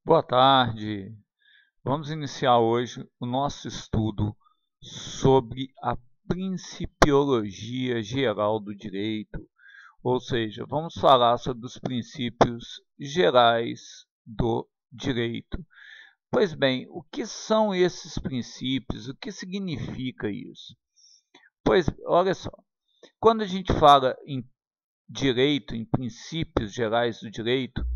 Boa tarde. Vamos iniciar hoje o nosso estudo sobre a principiologia geral do direito, ou seja, vamos falar sobre os princípios gerais do direito. Pois bem, o que são esses princípios? O que significa isso? Pois, olha só, quando a gente fala em direito, em princípios gerais do direito,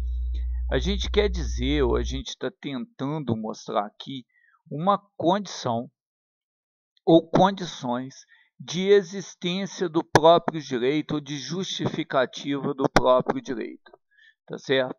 a gente quer dizer, ou a gente está tentando mostrar aqui, uma condição ou condições de existência do próprio direito ou de justificativa do próprio direito, tá certo?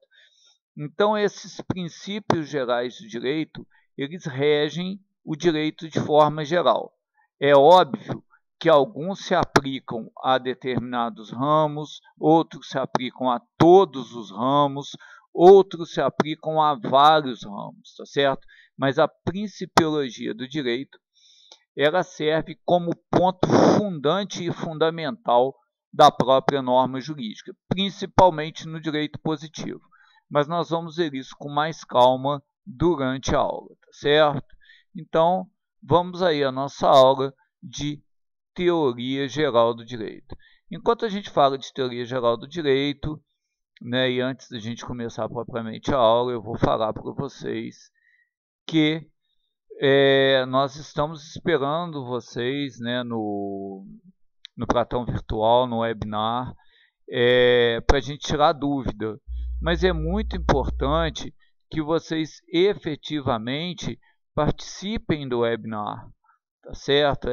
Então, esses princípios gerais do direito, eles regem o direito de forma geral. É óbvio que alguns se aplicam a determinados ramos, outros se aplicam a todos os ramos, outros se aplicam a vários ramos, tá certo? Mas a principiologia do direito, ela serve como ponto fundante e fundamental da própria norma jurídica, principalmente no direito positivo. Mas nós vamos ver isso com mais calma durante a aula, tá certo? Então, vamos aí à nossa aula de teoria geral do direito. Enquanto a gente fala de teoria geral do direito, né, e antes da gente começar propriamente a aula, eu vou falar para vocês que nós estamos esperando vocês, né, no Platão Virtual, no webinar, para a gente tirar dúvida. Mas é muito importante que vocês efetivamente participem do webinar, tá certo?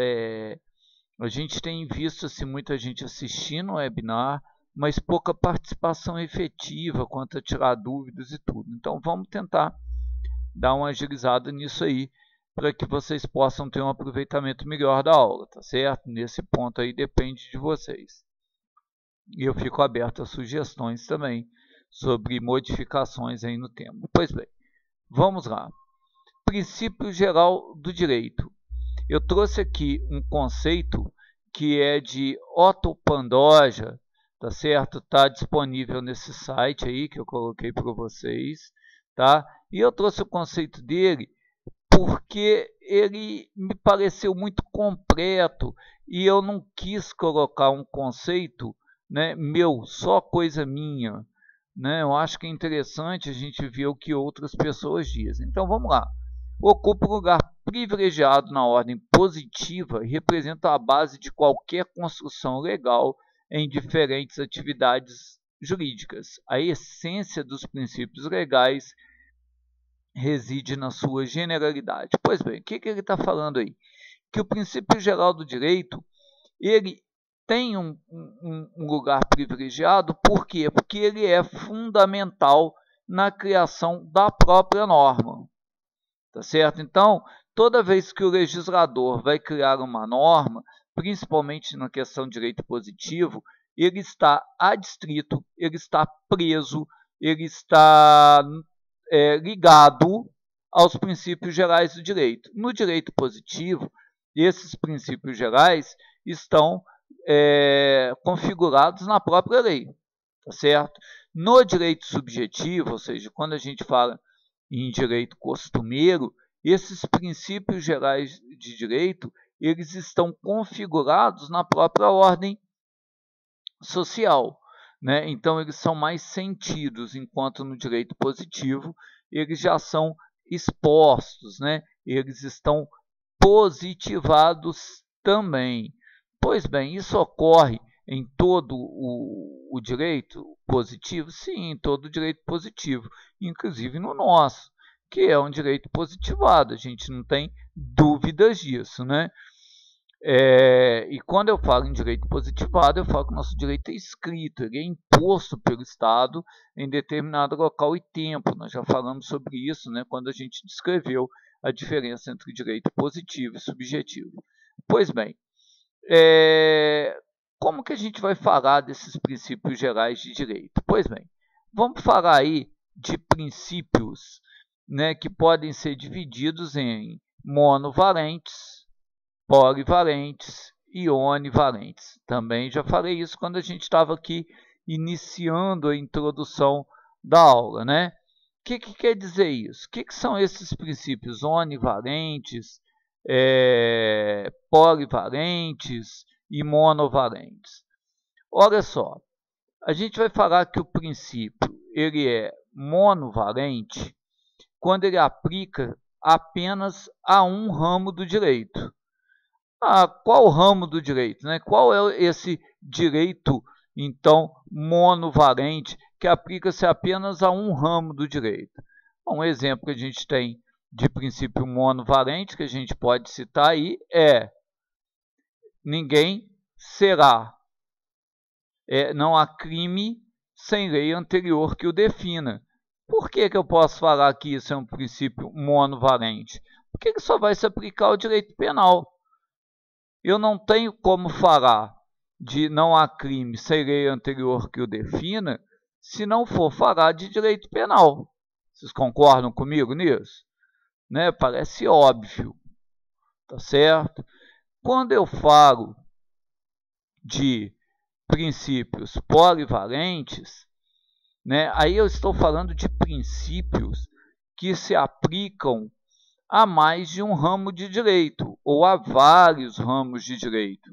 A gente tem visto assim, muita gente assistindo o webinar, mas pouca participação efetiva quanto a tirar dúvidas e tudo. Então vamos tentar dar uma agilizada nisso aí, para que vocês possam ter um aproveitamento melhor da aula, tá certo? Nesse ponto aí depende de vocês. E eu fico aberto a sugestões também sobre modificações aí no tema. Pois bem, vamos lá. Princípio geral do direito. Eu trouxe aqui um conceito que é de Otto Pandoja, tá certo? Está disponível nesse site aí que eu coloquei para vocês, tá? E eu trouxe o conceito dele porque ele me pareceu muito completo e eu não quis colocar um conceito, né, meu, só coisa minha. Né? Eu acho que é interessante a gente ver o que outras pessoas dizem. Então vamos lá. Ocupa um lugar privilegiado na ordem positiva e representa a base de qualquer construção legal em diferentes atividades jurídicas. A essência dos princípios legais reside na sua generalidade. Pois bem, o que ele está falando aí? Que o princípio geral do direito, ele tem um lugar privilegiado, por quê? Porque ele é fundamental na criação da própria norma, tá certo? Então, toda vez que o legislador vai criar uma norma, principalmente na questão de direito positivo, ele está adstrito, ele está preso, ele está ligado aos princípios gerais do direito. No direito positivo, esses princípios gerais estão configurados na própria lei, tá certo? No direito subjetivo, ou seja, quando a gente fala em direito costumeiro, esses princípios gerais de direito, eles estão configurados na própria ordem social, né? Então eles são mais sentidos, enquanto no direito positivo eles já são expostos, né? Eles estão positivados também. Pois bem, isso ocorre em todo o direito positivo? Sim, em todo o direito positivo, inclusive no nosso, que é um direito positivado, a gente não tem dúvidas disso, né? E quando eu falo em direito positivado, eu falo que o nosso direito é escrito, ele é imposto pelo Estado em determinado local e tempo. Nós já falamos sobre isso, né, quando a gente descreveu a diferença entre direito positivo e subjetivo. Pois bem, como que a gente vai falar desses princípios gerais de direito? Pois bem, vamos falar aí de princípios, né, que podem ser divididos em monovalentes, polivalentes e onivalentes. Também já falei isso quando a gente estava aqui iniciando a introdução da aula, né? que quer dizer isso? O que são esses princípios onivalentes, polivalentes e monovalentes? Olha só, a gente vai falar que o princípio ele é monovalente quando ele aplica apenas a um ramo do direito. Qual ramo do direito, né? Qual é esse direito, então, monovalente, que aplica-se apenas a um ramo do direito? Um exemplo que a gente tem de princípio monovalente, que a gente pode citar aí, é: ninguém será. Não há crime sem lei anterior que o defina. Por que eu posso falar que isso é um princípio monovalente? Porque ele só vai se aplicar ao direito penal. Eu não tenho como falar de não há crime sem lei anterior que o defina, se não for falar de direito penal. Vocês concordam comigo nisso? Né? Parece óbvio, tá certo? Quando eu falo de princípios polivalentes, né, aí eu estou falando de princípios que se aplicam a mais de um ramo de direito, ou a vários ramos de direito,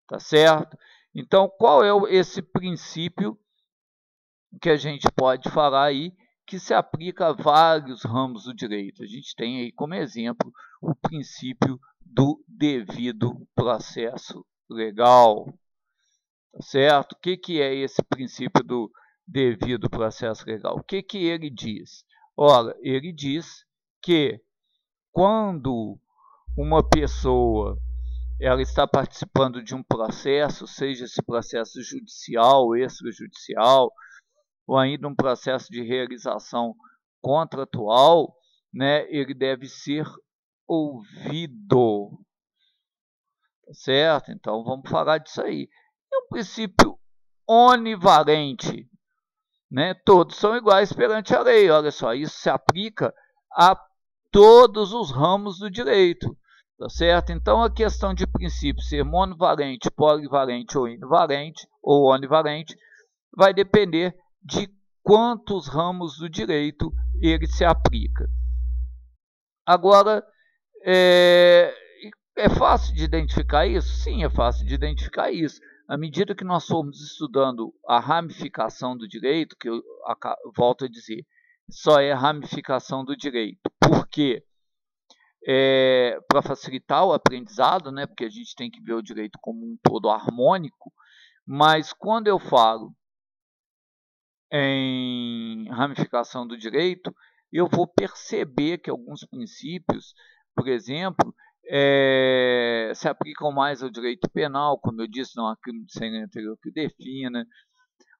tá certo? Então, qual é esse princípio que a gente pode falar aí que se aplica a vários ramos do direito? A gente tem aí como exemplo o princípio do devido processo legal, tá certo? O que é esse princípio do devido processo legal? O que ele diz? Ora, ele diz que quando uma pessoa ela está participando de um processo, seja esse processo judicial, extrajudicial, ou ainda um processo de realização contratual, né, ele deve ser ouvido, certo? Então, vamos falar disso aí. É um princípio onivalente, né? Todos são iguais perante a lei. Olha só, isso se aplica a todos os ramos do direito, tá certo? Então, a questão de princípio ser monovalente, polivalente ou inovalente, ou onivalente, vai depender de quantos ramos do direito ele se aplica. Agora, é fácil de identificar isso? Sim, é fácil de identificar isso. À medida que nós formos estudando a ramificação do direito, que eu volto a dizer, só é ramificação do direito. Por quê? Para facilitar o aprendizado, né? Porque a gente tem que ver o direito como um todo harmônico, mas quando eu falo em ramificação do direito, eu vou perceber que alguns princípios, por exemplo, se aplicam mais ao direito penal, como eu disse, não há crime sem lei anterior que o defina.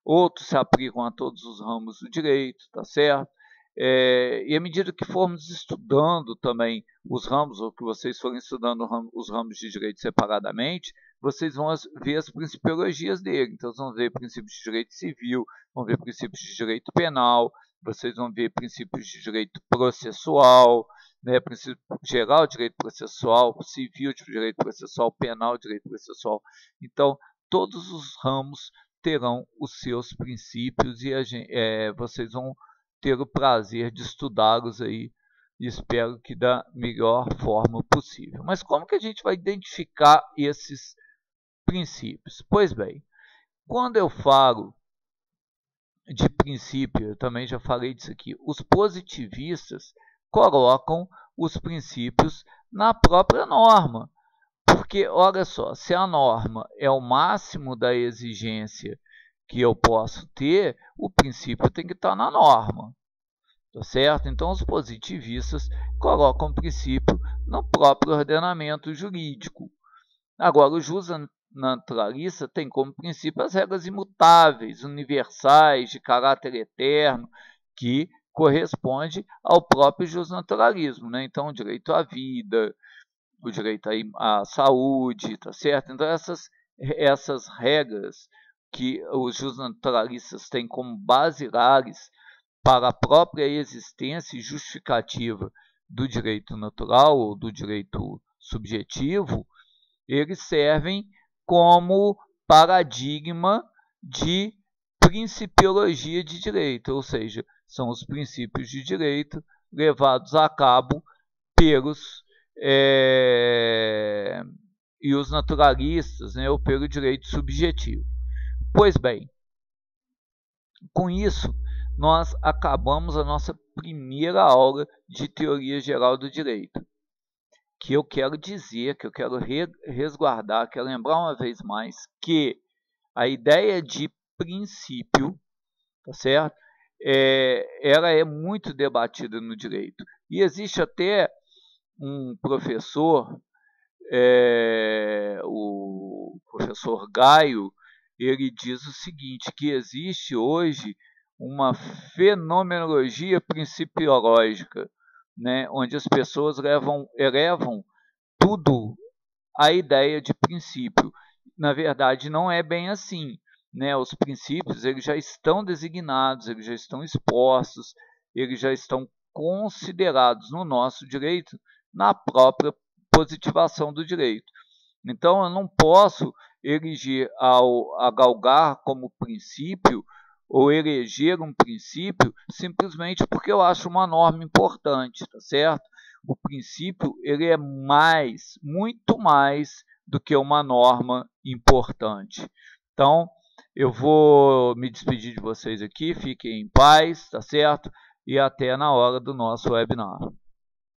Outros se aplicam a todos os ramos do direito, tá certo? E à medida que formos estudando também os ramos, ou que vocês forem estudando os ramos de direito separadamente, vocês vão ver as principiologias dele. Então, vocês vão ver princípios de direito civil, vão ver princípios de direito penal, vocês vão ver princípios de direito processual, né, princípio geral de direito processual, civil de direito processual, penal de direito processual. Então, todos os ramos terão os seus princípios e vocês vão ter o prazer de estudá-los aí, e espero que da melhor forma possível. Mas como que a gente vai identificar esses princípios? Pois bem, quando eu falo de princípio, eu também já falei disso aqui, os positivistas colocam os princípios na própria norma. Porque, olha só, se a norma é o máximo da exigência que eu posso ter, o princípio tem que estar na norma, tá certo? Então, os positivistas colocam o princípio no próprio ordenamento jurídico. Agora, o justnaturalista tem como princípio as regras imutáveis, universais, de caráter eterno, que corresponde ao próprio justnaturalismo, né? Então, o direito à vida, o direito à saúde, tá certo? Então, essas regras que os justnaturalistas têm como basilares para a própria existência e justificativa do direito natural ou do direito subjetivo, eles servem como paradigma de principiologia de direito, ou seja, são os princípios de direito levados a cabo pelos e os naturalistas, né, ou pelo direito subjetivo. Pois bem, com isso, nós acabamos a nossa primeira aula de teoria geral do direito. Que eu quero dizer, que eu quero resguardar, quero lembrar uma vez mais que a ideia de princípio, tá certo? Ela é muito debatida no direito. E existe até um professor, o professor Gaio, ele diz o seguinte, que existe hoje uma fenomenologia principiológica, né, onde as pessoas elevam tudo à ideia de princípio. Na verdade, não é bem assim, né? Os princípios eles já estão designados, eles já estão expostos, eles já estão considerados no nosso direito, na própria positivação do direito. Então, eu não posso erigir a galgar como princípio ou eleger um princípio simplesmente porque eu acho uma norma importante, tá certo? O princípio ele é mais, muito mais do que uma norma importante. Então, eu vou me despedir de vocês aqui, fiquem em paz, tá certo? E até na hora do nosso webinar.